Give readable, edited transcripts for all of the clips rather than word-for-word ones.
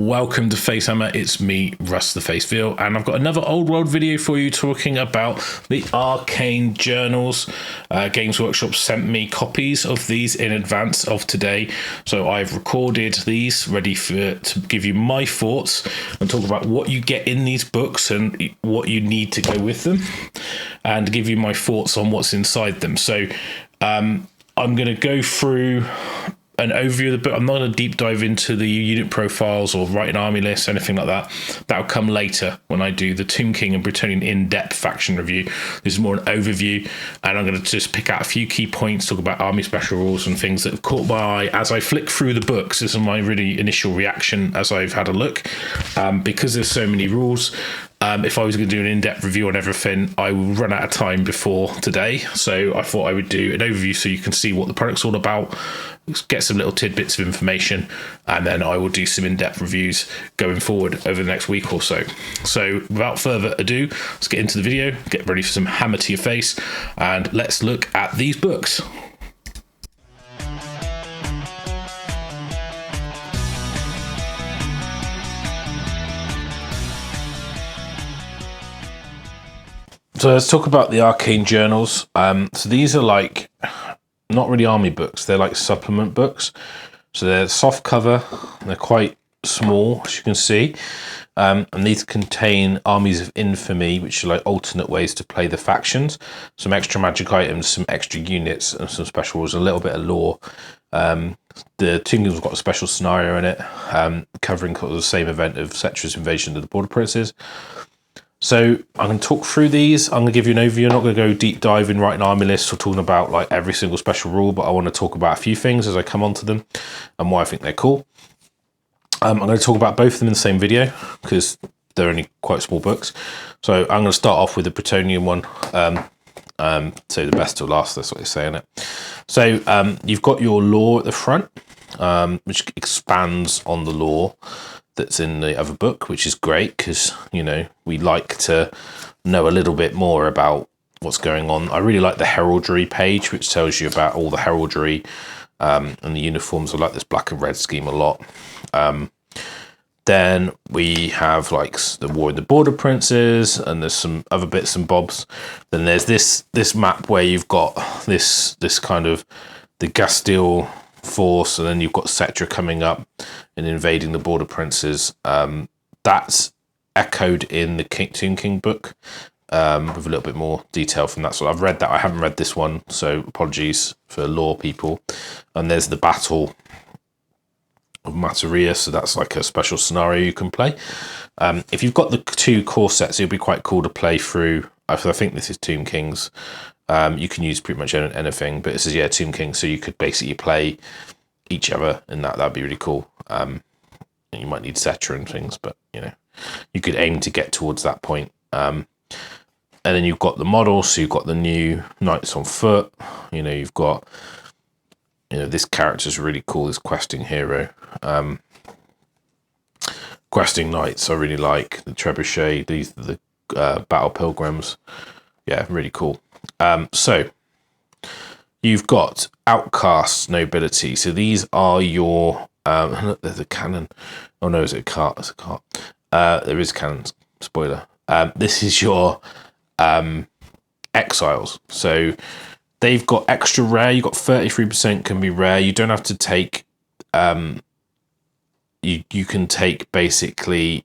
Welcome to Facehammer, it's me, Russ the Faceville, and I've got another old world video for you talking about the Arcane Journals. Games Workshop sent me copies of these in advance of today, so I've recorded these ready to give you my thoughts and talk about what you get in these books and what you need to go with them, and give you my thoughts on what's inside them. So I'm going to go through an overview of the book. I'm not going to deep dive into the unit profiles or write an army list, anything like that. That'll come later when I do the Tomb King and Bretonnian in-depth faction review. This is more an overview, and I'm going to just pick out a few key points, talk about army special rules and things that have caught my eye as I flick through the books. This is my really initial reaction as I've had a look, because there's so many rules. If I was going to do an in-depth review on everything, I will run out of time before today. So I thought I would do an overview so you can see what the product's all about, get some little tidbits of information, and then I will do some in-depth reviews going forward over the next week or so. So without further ado, let's get into the video, get ready for some hammer to your face, and let's look at these books. So let's talk about the Arcane Journals. So these are like, not really army books, they're like supplement books. So they're soft cover, they're quite small, as you can see. And these contain Armies of Infamy, which are like alternate ways to play the factions. Some extra magic items, some extra units, and some special rules, a little bit of lore. The Tomb King's got a special scenario in it, covering the same event of Cetra's invasion of the Border Princes. So I'm going to talk through these. I'm going to give you an overview. I'm not going to go deep dive in writing army lists or talking about like every single special rule, but I want to talk about a few things as I come onto them and why I think they're cool. I'm going to talk about both of them in the same video because they're only quite small books. So I'm going to start off with the Bretonnian one. So the best till last, that's what they say in it. So you've got your lore at the front, which expands on the lore that's in the other book, which is great because, you know, we like to know a little bit more about what's going on. I really like the heraldry page, which tells you about all the heraldry and the uniforms. I like this black and red scheme a lot. Then we have like the War of the Border Princes, and there's some other bits and bobs. Then there's this map where you've got this kind of the Gastile force, and then you've got Cetra coming up and invading the Border Princes. That's echoed in the Tomb King book with a little bit more detail from that. So I've read that. I haven't read this one, so apologies for lore people. And there's the Battle of Materia, so that's like a special scenario you can play. If you've got the two core sets, it'll be quite cool to play through. I think this is Tomb King's. You can use pretty much anything, but this is, yeah, Tomb King, so you could basically play each other in that. That'd be really cool. You might need Cetra and things, but, you know, you could aim to get towards that point. And then you've got the models, so you've got the new Knights on Foot. You know, you've got, you know, this character's really cool, this questing hero. Questing Knights, I really like. The Trebuchet, these are the Battle Pilgrims. Yeah, really cool. So you've got outcast nobility. So these are your there's a cannon. Oh no, is it a cart? It's a cart. There is cannons. Spoiler. This is your exiles. So they've got extra rare. You've got 33% can be rare. You don't have to take. You can take basically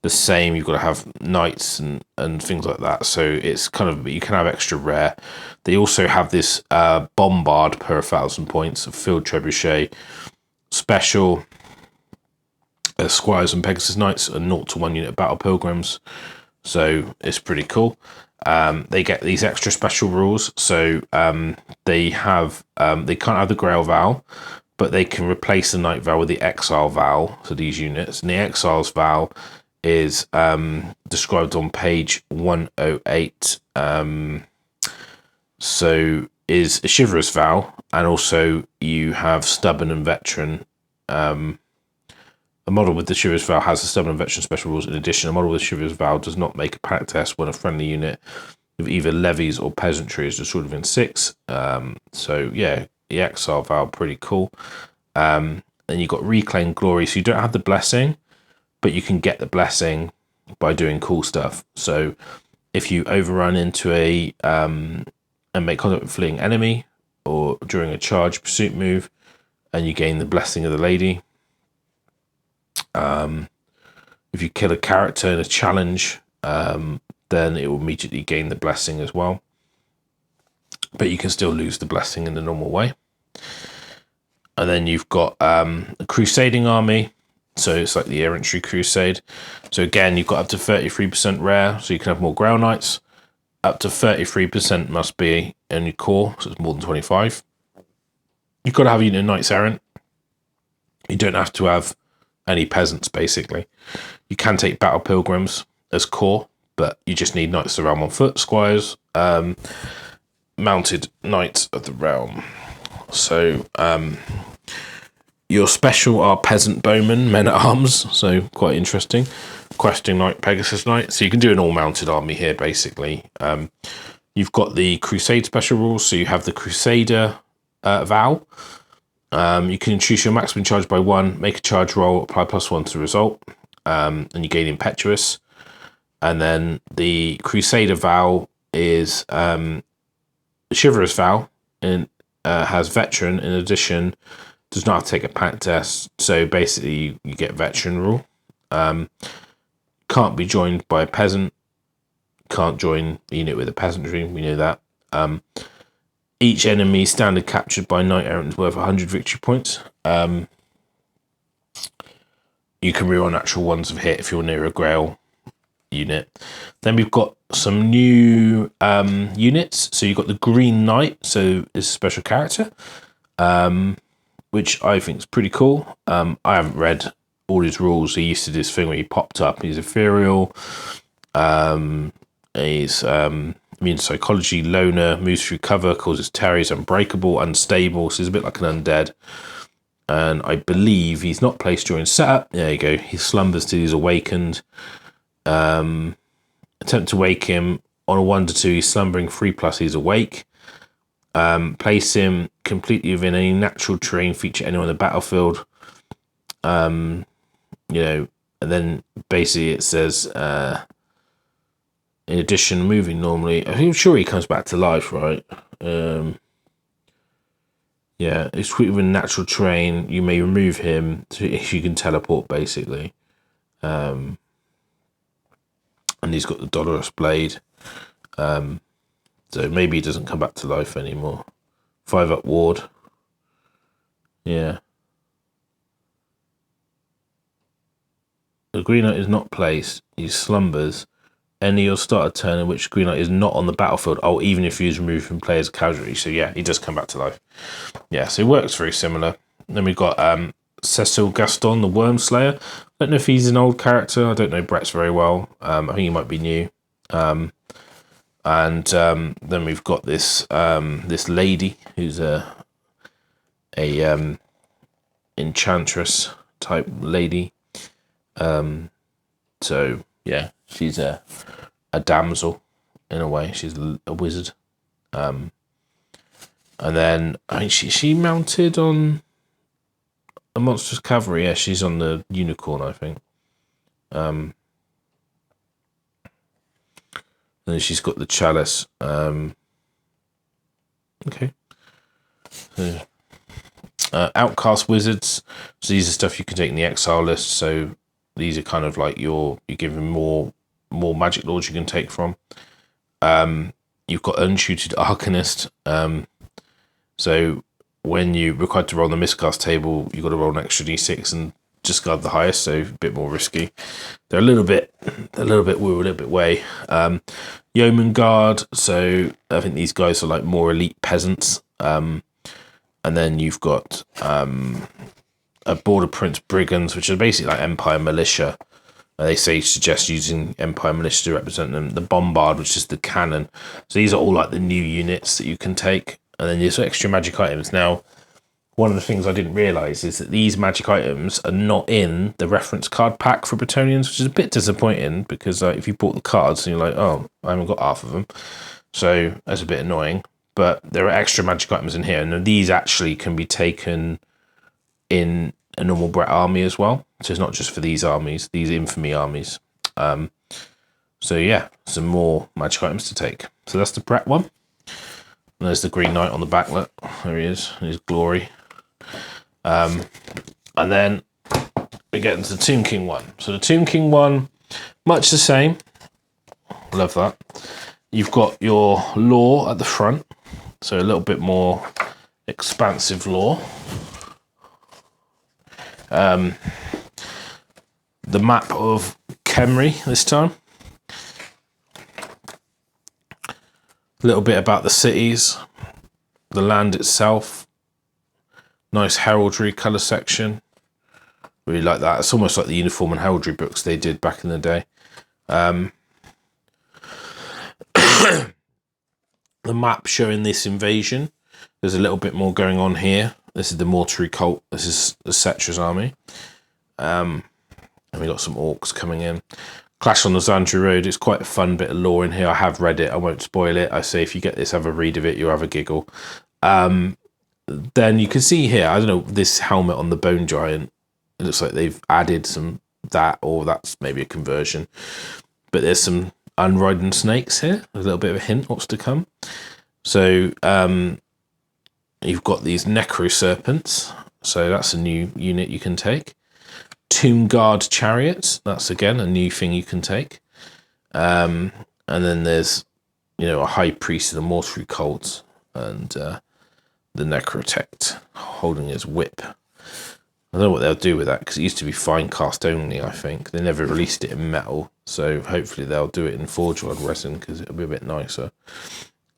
the same. You've got to have knights and things like that. So it's kind of, you can have extra rare. They also have this bombard per 1,000 points of field trebuchet special. Squires and Pegasus Knights are 0-1 unit battle pilgrims. So it's pretty cool. They get these extra special rules. So they have they can't have the Grail Vow, but they can replace the Night Vow with the Exile Vow for these units. And the Exile's Vow is described on page 108. So is a chivalrous vow, and also you have stubborn and veteran. A model with the chivalrous vow has a stubborn and veteran special rules. In addition, a model with the chivalrous vow does not make a panic test when a friendly unit of either levies or peasantry is destroyed within 6. So yeah, the exile vow, pretty cool. And Then you've got Reclaim Glory. So you don't have the blessing, but you can get the blessing by doing cool stuff. So if you overrun into a and make contact with a fleeing enemy, or during a charge pursuit move, and you gain the blessing of the lady. If you kill a character in a challenge, then it will immediately gain the blessing as well. But you can still lose the blessing in the normal way. And then you've got a Crusading Army. So it's like the Errantry Crusade. So again, you've got up to 33% rare, so you can have more Grail Knights. Up to 33% must be in your core, so it's more than 25. You've got to have a unit of Knights Errant. You don't have to have any peasants, basically. You can take Battle Pilgrims as core, but you just need Knights of the Realm on foot, Squires, mounted Knights of the Realm. So your special are Peasant Bowmen, Men at Arms, so quite interesting. Questing Knight, Pegasus Knight. So you can do an all-mounted army here, basically. You've got the Crusade special rules, so you have the Crusader vow. You can increase your maximum charge by 1, make a charge roll, apply +1 to the result, and you gain Impetuous. And then the Crusader vow is Chivalrous vow, and has Veteran. In addition, does not have to take a pack test, so basically you get Veteran rule. Can't be joined by a peasant. Can't join a unit with a peasantry, we know that. Each enemy standard captured by Knight Errant is worth 100 victory points. You can reroll natural ones of hit if you're near a Grail unit. Then we've got some new units. So you've got the Green Knight, so it's a special character, which I think is pretty cool. I haven't read all his rules. He used to do this thing where he popped up. He's ethereal. He's immune to psychology, loner, moves through cover, causes terrors, unbreakable, unstable. So he's a bit like an undead. And I believe he's not placed during setup. There you go. He slumbers till he's awakened. Attempt to wake him on a 1 to 2. He's slumbering 3+. He's awake. Place him completely within any natural terrain feature anywhere on the battlefield. And then basically it says, in addition, moving normally, I'm sure he comes back to life, right? Yeah, it's within natural terrain. You may remove him so you can teleport, basically. And he's got the Dolorous Blade. So maybe he doesn't come back to life anymore. 5-up ward. Yeah. The Green Knight is not placed. He slumbers. Any your starter turn in which Green Knight is not on the battlefield. Oh, even if he is removed from player's casualty. So yeah, he does come back to life. Yeah, so it works very similar. Then we've got Cecil Gaston, the Worm Slayer. I don't know if he's an old character. I don't know Brett's very well. I think he might be new. And then we've got this this lady who's a enchantress type lady. So yeah, she's a damsel in a way. She's a wizard. And then I think she mounted on a monstrous cavalry. Yeah, she's on the unicorn, I think. And then she's got the chalice. Okay. So, outcast wizards. So these are stuff you can take in the exile list. So these are kind of like you give them more magic lords you can take from. You've got untutored arcanist. So when you required to roll the miscast table, you've got to roll an extra d6 and discard the highest, so a bit more risky. They're a little bit way. Yeoman Guard, so I think these guys are like more elite peasants. And then you've got a Border Prince Brigands, which are basically like Empire Militia. They suggest using Empire Militia to represent them. The Bombard, which is the cannon. So these are all like the new units that you can take. And then there's extra magic items. Now, one of the things I didn't realise is that these magic items are not in the reference card pack for Bretonnians, which is a bit disappointing because if you bought the cards and you're like, oh, I haven't got half of them. So that's a bit annoying. But there are extra magic items in here. And these actually can be taken in a normal Brett army as well. So it's not just for these armies, these infamy armies. So yeah, some more magic items to take. So that's the Brett one. And there's the Green Knight on the back. Look, there he is, in his glory. And then we get into the Tomb King one. So the Tomb King one, much the same. Love that. You've got your lore at the front, so a little bit more expansive lore. The map of Khemri this time. A little bit about the cities, the land itself. Nice heraldry colour section. Really like that. It's almost like the uniform and heraldry books they did back in the day. The map showing this invasion. There's a little bit more going on here. This is the Mortuary Cult. This is the Cetra's army. And we got some orcs coming in. Clash on the Zandri Road. It's quite a fun bit of lore in here. I have read it. I won't spoil it. I say if you get this, have a read of it. You'll have a giggle. Then you can see here, I don't know, this helmet on the Bone Giant. It looks like they've added some that, or that's maybe a conversion. But there's some unridden snakes here. A little bit of a hint what's to come. So you've got these Necro Serpents. So that's a new unit you can take. Tomb Guard Chariots. That's again a new thing you can take. And then there's, you know, a High Priest of the Mortuary Cult and the Necrotect holding his whip. I don't know what they'll do with that, because it used to be fine cast only, I think. They never released it in metal, so hopefully they'll do it in Forge World resin, because it'll be a bit nicer.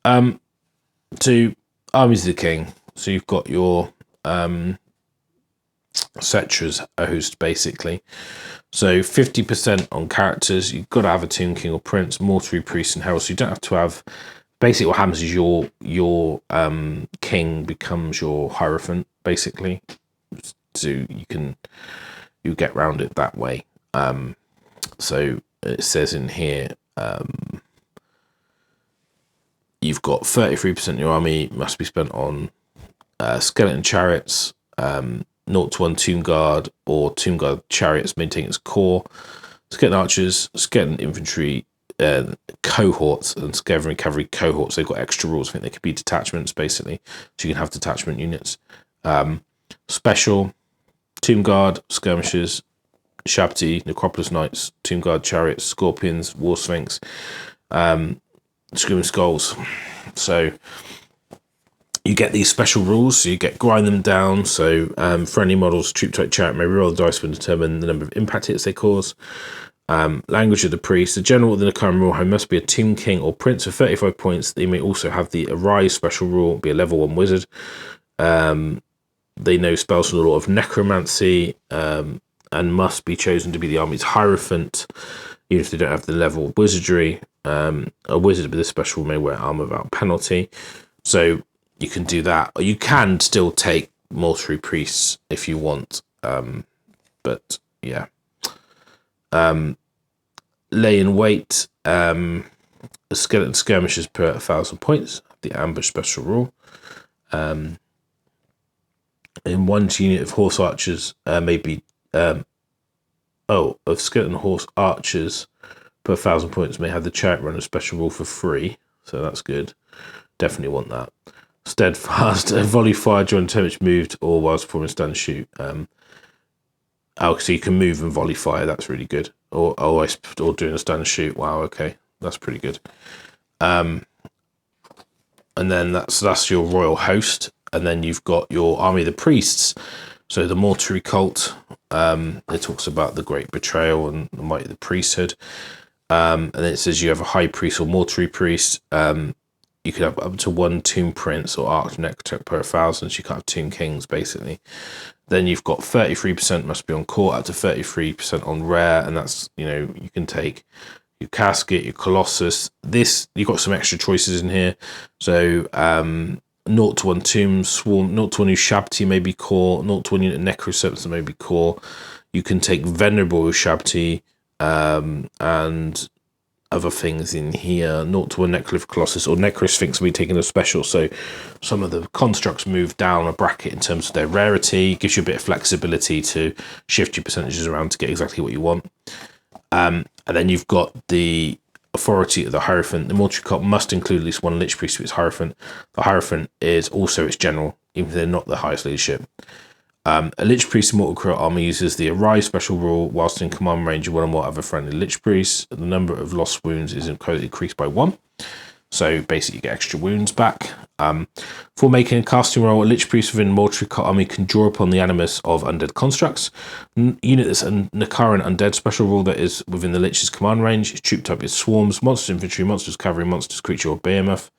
To Armies of the King. So you've got your Cetra's host, basically. So 50% on characters. You've got to have a Tomb King or Prince, Mortuary Priest, and Herald. So you don't have to have... Basically what happens is your king becomes your Hierophant, basically. So you get around it that way. So it says in here, you've got 33% of your army must be spent on skeleton chariots, 0 to 1 tomb guard or tomb guard chariots maintaining its core, skeleton archers, skeleton infantry cohorts, and skeleton cavalry cohorts. They've got extra rules. I think they could be detachments, basically, so you can have detachment units. Special tomb guard skirmishers, Shabti, Necropolis Knights, tomb guard chariots, scorpions, war sphinx, screaming skulls. So you get these special rules. So you get grind them down. So friendly models, troop type chariot may roll the dice to determine the number of impact hits they cause. Language of the priest. The general within the current rule home must be a Tomb King or Prince for 35 points. They may also have the Arise special rule, be a level 1 wizard. They know spells from the law of necromancy, and must be chosen to be the army's Hierophant, even if they don't have the level of wizardry. A wizard with a special may wear armor without penalty. So you can do that. Or you can still take Mortuary Priests if you want. But yeah. Lay in wait. Skeleton skirmishers per 1,000 points. The ambush special rule. In one unit of horse archers of skeleton horse archers per 1,000 points may have the chariot runner special rule for free. So that's good. Definitely want that. Steadfast, volley fire during turn which moved or whilst performing stand and shoot. So you can move and volley fire. That's really good. Or doing a stand and shoot. Wow, okay, that's pretty good. And then that's your royal host. And then you've got your army of the priests. So the Mortuary Cult. It talks about the great betrayal and the might of the priesthood. And then it says you have a high priest or mortuary priest. You could have up to 1 tomb prince or architect per 1,000. So you can't have tomb kings, basically. Then you've got 33% must be on core, up to 33% on rare. And that's, you can take your casket, your colossus. You've got some extra choices in here. So 0 to 1 tomb swarm, 0 to 1 Ushabti may be core, 0 to 1 unit Necro Serpents may be core. You can take venerable Ushabti and other things in here. 0 to 1 Necrolyth Colossus or Necrosphinx will be taking a special, so some of the constructs move down a bracket in terms of their rarity. Gives you a bit of flexibility to shift your percentages around to get exactly what you want. And then you've got the authority of the Hierophant. The Mortuary Cult must include at least one Lich Priest with its Hierophant. The Hierophant is also its general, even if they're not the highest leadership. A Lich Priest in Mortal Kombat armor uses the Arise special rule whilst in command range of one or more other friendly Lich Priests. The number of lost wounds is increased by 1. So basically you get extra wounds back. For making a casting roll, a Lich Priest within Mortuary Cult army can draw upon the animus of undead constructs. Unit that's a Nakaran undead special rule that is within the Lich's command range. Its troop type is swarms, monsters infantry, monsters cavalry, monsters creature, or behemoth.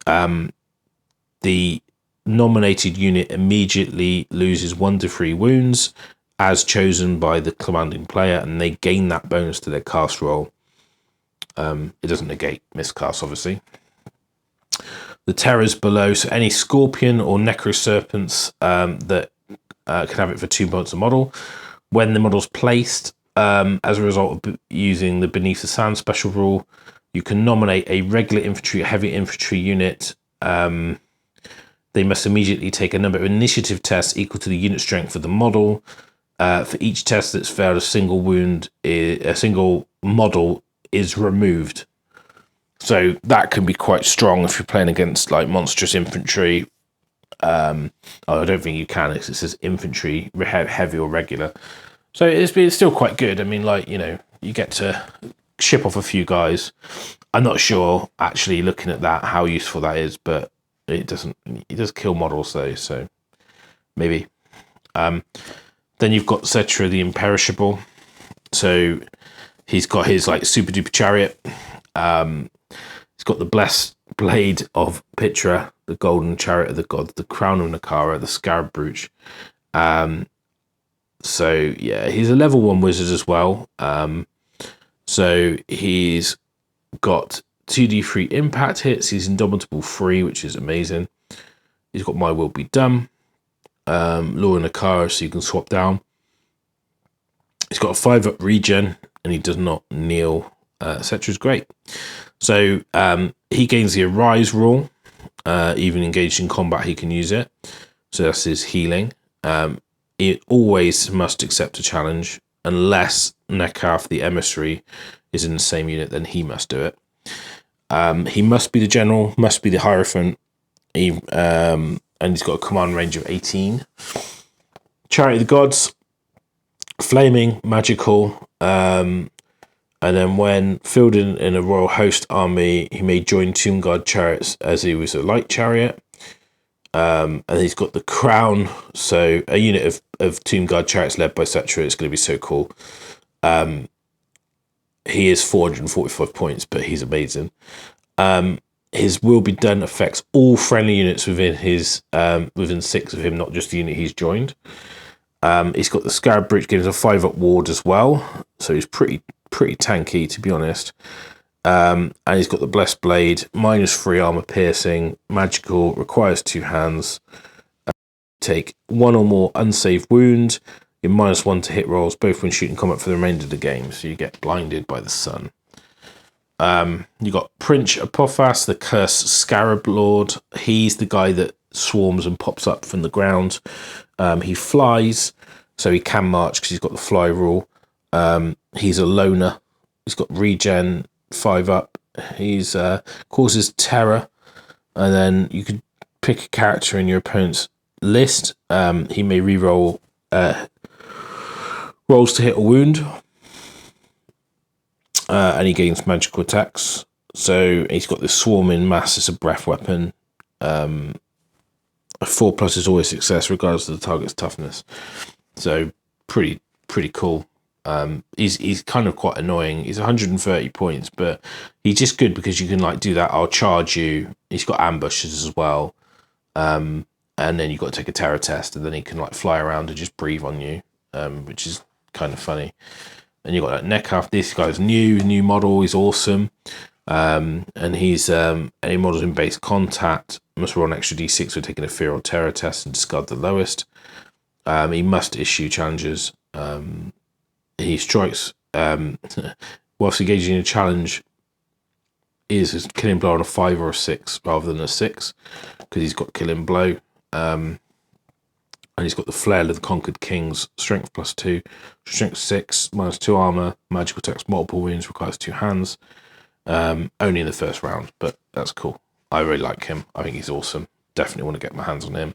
The nominated unit immediately loses 1 to 3 wounds as chosen by the commanding player, and they gain that bonus to their cast roll. It doesn't negate miscast, obviously. The terrors below, so any scorpion or necroserpents that can have it for 2 points a model. When the model's placed, as a result of using the Beneath the Sand special rule, you can nominate a regular infantry or heavy infantry unit. They must immediately take a number of initiative tests equal to the unit strength of the model. For each test that's failed, a single model is removed. So that can be quite strong if you're playing against like monstrous infantry. I don't think you can, because it says infantry, heavy or regular. So it's still quite good. I mean, like, you know, you get to ship off a few guys. I'm not sure, actually, looking at that, how useful that is, but it does kill models though, so maybe. Then you've got Cetra the Imperishable. So he's got his like super duper chariot. He's got the blessed blade of Pitra, the golden chariot of the gods, the crown of Nakara, the scarab brooch. So yeah, he's a level 1 wizard as well. So he's got 2d3 impact hits. He's Indomitable 3, which is amazing. He's got My Will Be Done. Law of Nakara, so you can swap down. He's got a 5-up regen, and he does not kneel. Etc. is great. So he gains the Arise rule. Even engaged in combat, he can use it. So that's his healing. It always must accept a challenge, unless Nekaf, the Emissary, is in the same unit, then he must do it. He must be the general, must be the Hierophant, and he's got a command range of 18. Chariot of the Gods, flaming, magical, and then when fielded in a royal host army, he may join Tomb Guard chariots as he was a light chariot. And he's got the crown, so a unit of Tomb Guard chariots led by Cetra is going to be so cool. He is 445 points, but he's amazing. His Will Be Done affects all friendly units within his within 6 of him, not just the unit he's joined. He's got the Scarab Brooch, gives a 5-up ward as well, so he's pretty tanky, to be honest. And he's got the Blessed Blade, -3 armor piercing, magical, requires 2 hands. Take 1 or more unsaved wounds. You're -1 to hit rolls, both when shooting combat for the remainder of the game, so you get blinded by the sun. You got Prince Apophas, the Cursed Scarab Lord. He's the guy that swarms and pops up from the ground. He flies, so he can march because he's got the fly rule. He's a loner. He's got regen, 5-up. He's causes terror, and then you could pick a character in your opponent's list. He may reroll rolls to hit a wound, and he gains magical attacks. So he's got this swarming mass. It's a breath weapon. A 4+ is always success, regardless of the target's toughness. So pretty cool. He's kind of quite annoying. He's 130 points, but he's just good because you can like do that. I'll charge you. He's got ambushes as well. And then you've got to take a terror test, and then he can like fly around and just breathe on you, which is kind of funny. And you've got like Nekaf. This guy's new model. He's awesome. And he's any models in base contact must roll an extra d6 for taking a fear or terror test and discard the lowest. He must issue challenges. He strikes whilst engaging in a challenge. is Killing Blow on a 5 or a 6 rather than a 6, because he's got Killing Blow. And he's got the Flair of the Conquered Kings, Strength +2, Strength 6, -2 armor, magical attacks, multiple wounds, requires 2 hands. Only in the first round, but that's cool. I really like him. I think he's awesome. Definitely want to get my hands on him.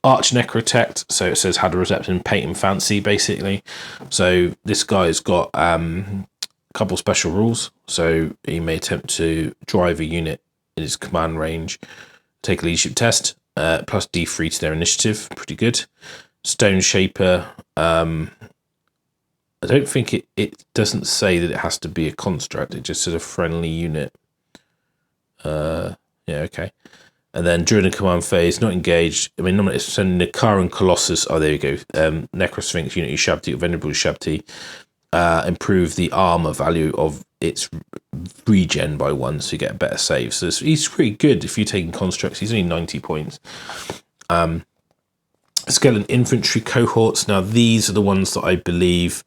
Arch Necrotect, so it says had a reception Patent Fancy, basically. So this guy's got a couple special rules. So he may attempt to drive a unit in his command range, take a leadership test, plus D3 to their initiative. Pretty good. Stone Shaper. I don't think it doesn't say that it has to be a construct. It just says a friendly unit. Yeah, okay. And then during the command phase, not engaged. I mean, normally it's sending the Nakaran Colossus. Oh, there you go. Necrosphinx unit Ushabti or Venerable Ushabti. Improve the armor value of its regen by 1, so you get a better save. So he's pretty good if you're taking constructs. He's only 90 points. Skeleton infantry cohorts. Now these are the ones that I believe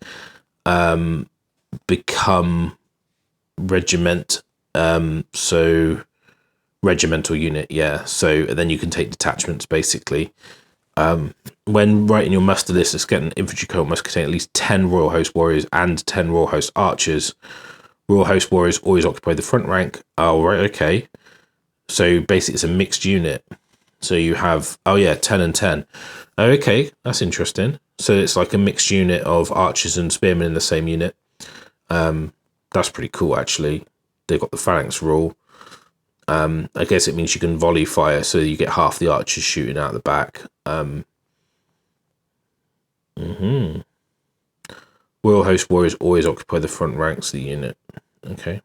become regiment. So regimental unit, yeah. So then you can take detachments basically. When writing your muster list, a skeleton infantry cohort must contain at least 10 Royal Host warriors and 10 Royal Host archers. Royal Host warriors always occupy the front rank. Oh, right, okay. So basically it's a mixed unit. So you have, 10 and 10. Okay, that's interesting. So it's like a mixed unit of archers and spearmen in the same unit. That's pretty cool, actually. They've got the phalanx rule. I guess it means you can volley fire, so you get half the archers shooting out the back. Royal Host warriors always occupy the front ranks of the unit. Okay.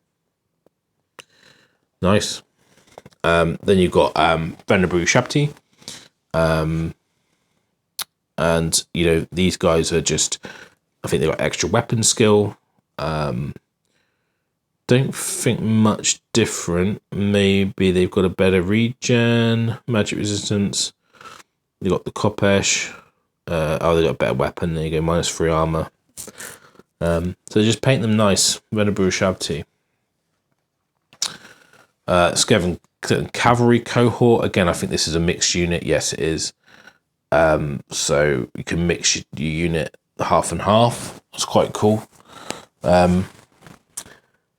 Nice. Then you've got Venerable Ushabti. And, you know, these guys are just, I think they've got extra weapon skill. Don't think much different. Maybe they've got a better regen, magic resistance. They've got the Kopesh. They've got a better weapon. There you go, -3 armor. So just paint them nice. Venerable Ushabti. Skaven Cavalry cohort. Again, I think this is a mixed unit. Yes, it is. So you can mix your unit half and half. It's quite cool.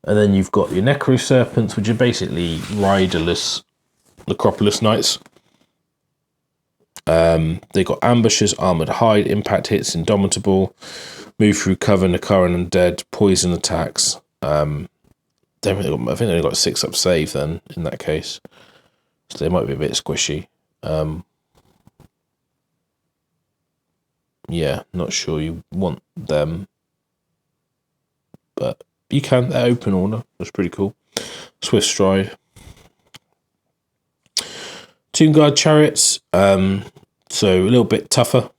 And then you've got your Necro Serpents, which are basically riderless Necropolis Knights. They've got Ambushes, Armored Hide, Impact Hits, Indomitable, Move Through Cover, Nakaran Undead, Poison Attacks. I think they've got 6 up save then, in that case. So they might be a bit squishy. Yeah, not sure you want them. But you can, they're open order. That's pretty cool. Swift Stride. Tomb Guard Chariots. So a little bit tougher.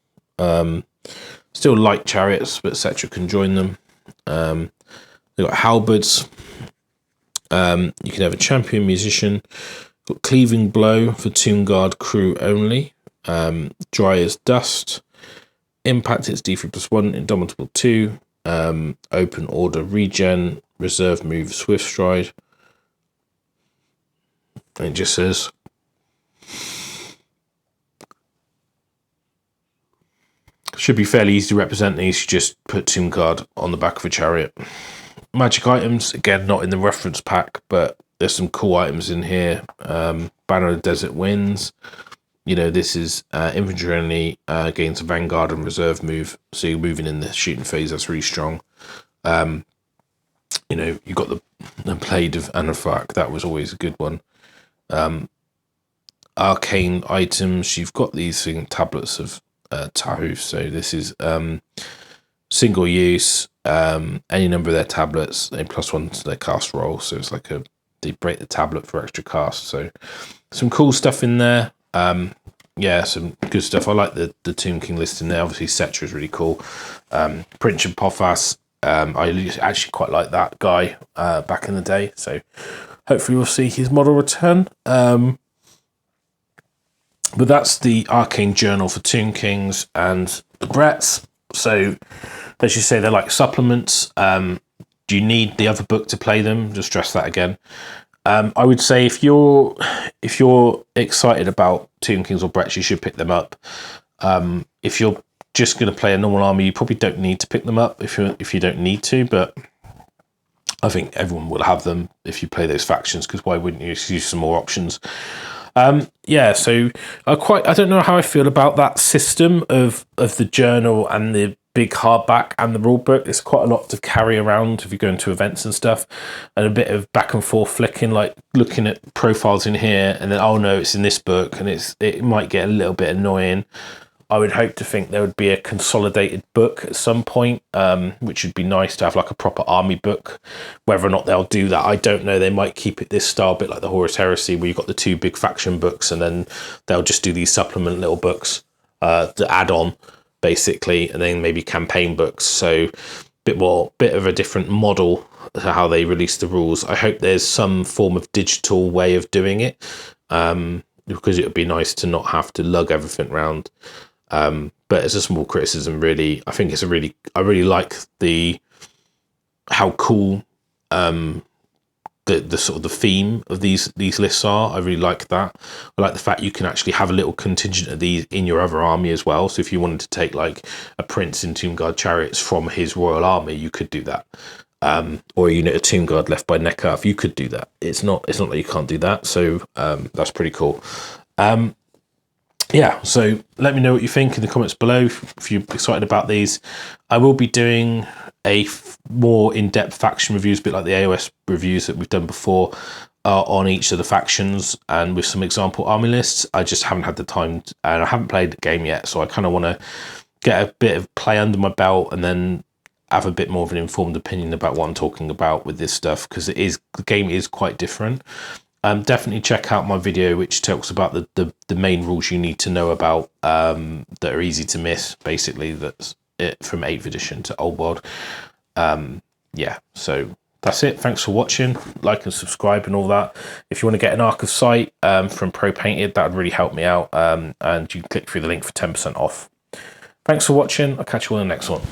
Still light chariots, but Cetra can join them. They've got halberds. You can have a champion musician. Got Cleaving Blow for Tomb Guard crew only. Dry as Dust. Impact hits D3+1, Indomitable 2. Open order regen, reserve move, Swift Stride. And it just says should be fairly easy to represent these. You just put Tomb Guard on the back of a chariot. Magic items, again, not in the reference pack, but there's some cool items in here. Banner of the Desert Winds. You know, this is infantry only, gains a vanguard and reserve move. So you're moving in the shooting phase. That's really strong. You know, you've got the Blade of Anaphark. That was always a good one. Arcane items. You've got these tablets of Tahu. So this is single use. Any number of their tablets, they +1 to their cast roll. So it's like they break the tablet for extra cast. So some cool stuff in there. Yeah, some good stuff. I like the Tomb King list in there. Obviously, Cetra is really cool. Prince of Pothas, I actually quite like that guy back in the day. So hopefully we'll see his model return. But that's the Arcane Journal for Tomb Kings and the Bretts. So as you say, they're like supplements. Do you need the other book to play them? Just stress that again. I would say if you're excited about Tomb Kings or Bretts, you should pick them up. If you're just going to play a normal army, you probably don't need to pick them up if you don't need to, but I think everyone will have them if you play those factions, because why wouldn't you use some more options? Yeah, so I don't know how I feel about that system of the journal and the big hardback and the rule book. It's quite a lot to carry around if you go into events and stuff, and a bit of back and forth flicking, like looking at profiles in here and then, oh no, it's in this book, and it might get a little bit annoying. I would hope to think there would be a consolidated book at some point, which would be nice to have, like a proper army book. Whether or not they'll do that, I don't know. They might keep it this style, a bit like the Horus Heresy, where you've got the two big faction books, and then they'll just do these supplement little books to add on, basically, and then maybe campaign books. So bit of a different model to how they release the rules. I hope there's some form of digital way of doing it, because it would be nice to not have to lug everything around. But it's a small criticism, really. I think I really like how cool the sort of the theme of these lists are. I really like that. I like the fact you can actually have a little contingent of these in your other army as well. So if you wanted to take like a prince in Tomb Guard chariots from his royal army, you could do that. Or a unit of Tomb Guard left by Neckarth, you could do that. It's not that you can't do that. So that's pretty cool. Yeah, so let me know what you think in the comments below if you're excited about these. I will be doing more in-depth faction reviews, a bit like the AOS reviews that we've done before, on each of the factions and with some example army lists. I just haven't had the time, and I haven't played the game yet, so I kind of want to get a bit of play under my belt and then have a bit more of an informed opinion about what I'm talking about with this stuff, because the game is quite different. Definitely check out my video, which talks about the main rules you need to know about, that are easy to miss. Basically, that's it from 8th edition to Old World. Yeah, so that's it. Thanks for watching. Like and subscribe and all that. If you want to get an Arc of Sight from Pro Painted, that would really help me out. And you can click through the link for 10% off. Thanks for watching. I'll catch you all in the next one.